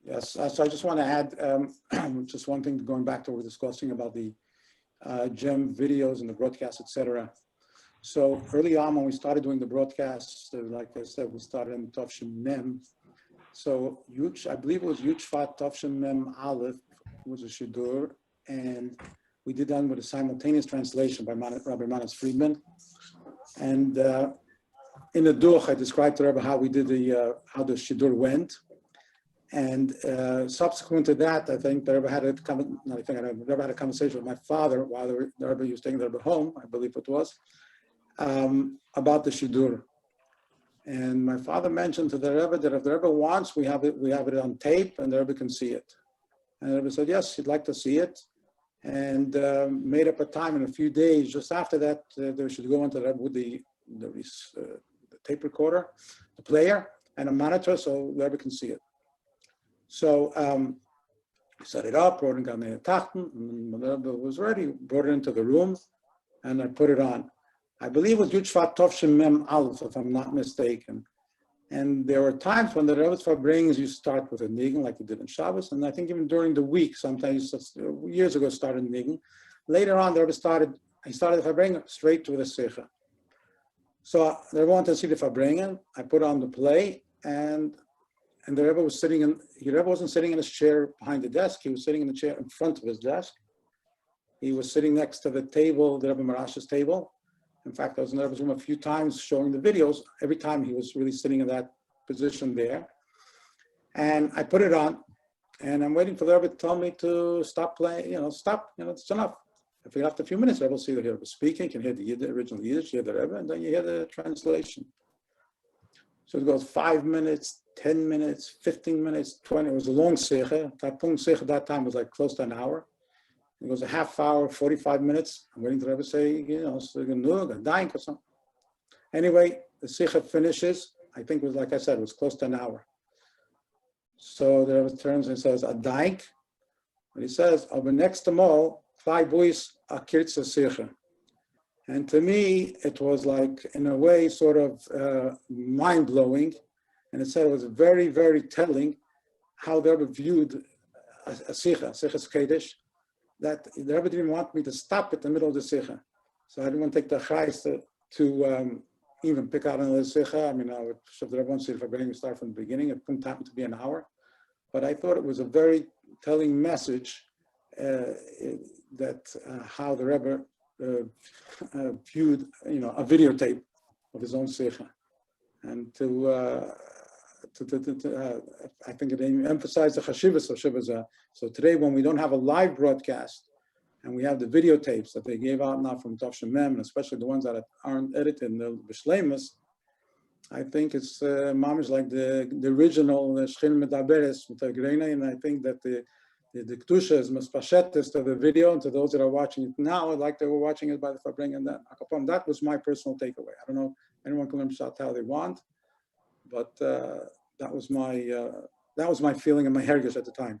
Yes, so I just want to add just one thing going back to what we were discussing about the GEM videos and the broadcast, etc. So early on when we started doing the broadcasts, like I said, we started in Tavshin Mem. So I believe it was Yuchfat Tavshin Mem Aleph was a Shidur, and we did that with a simultaneous translation by Rabbi Manas Friedman. And in the Duch, I described to Rebbe how we did how the Shidur went. And subsequent to that, I think the Rebbe had a conversation with my father while the Rebbe was taking the Rebbe home, I believe it was, about the Shidur. And my father mentioned to the Rebbe that if the Rebbe wants, we have it on tape and the Rebbe can see it. And the Rebbe said, yes, he'd like to see it. And made up a time in a few days. Just after that, they should go into the Rebbe with the tape recorder, the player, and a monitor so the Rebbe can see it. So set it up, brought in Ganei Tachten, and when the Rebbe was ready, brought it into the room, and I put it on. I believe it was Yuchfat Tovshim Mem Aleph, if I'm not mistaken. And there were times when the Rebbe's Farbrengen, you start with a nigun like you did in Shabbos, and I think even during the week, sometimes years ago started nigun. Later on, the Rebbe started the Farbrengen straight to the Sicha. So the Rebbe wanted to see the Farbrengen. I put on the play, and the Rebbe was the Rebbe wasn't sitting in his chair behind the desk. He was sitting in the chair in front of his desk. He was sitting next to the table, the Rebbe Marash's table. In fact, I was in the Rebbe's room a few times showing the videos. Every time he was really sitting in that position there. And I put it on, and I'm waiting for the Rebbe to tell me to stop playing, stop, it's enough. If after a few minutes, the Rebbe will see the Rebbe speaking, you can hear the original Yiddish, you hear the Rebbe, and then you hear the translation. So it goes 5 minutes, 10 minutes, 15 minutes, 20. It was a long Secher. Secher at that time was like close to an hour. It goes a half hour, 45 minutes. I'm waiting for the Rebbe to say, a dying or something. Anyway, the Secher finishes. I think it was, like I said, it was close to an hour. So the Rebbe turns and says, a dying. And he says, aber next to all, 5 boys a kirtza Secher. And to me, it was like, in a way, sort of mind-blowing. And it said it was very, very telling how the Rebbe viewed a Sichas Kedesh, that the Rebbe didn't want me to stop at the middle of the Sicha. So I didn't want to take the chayes to even pick out another Sicha. I mean, if the Rebbe wants to see if I start from the beginning, it couldn't happen to be an hour. But I thought it was a very telling message that how the Rebbe viewed, a videotape of his own Sicha. And I think it emphasized the chashivas of Shiva. So today, when we don't have a live broadcast and we have the videotapes that they gave out now from Tavshin Mem, and especially the ones that aren't edited in the Bishleimus, I think it's mamish like the original Shchil Medaberes with Agrena, and I think that the Kedusha is Maspashetis to the video, and to those that are watching it now, like they were watching it by the Farbrengen. That was my personal takeaway. I don't know, anyone can learn Pshat how they want, but that was my feeling and my hergish at the time.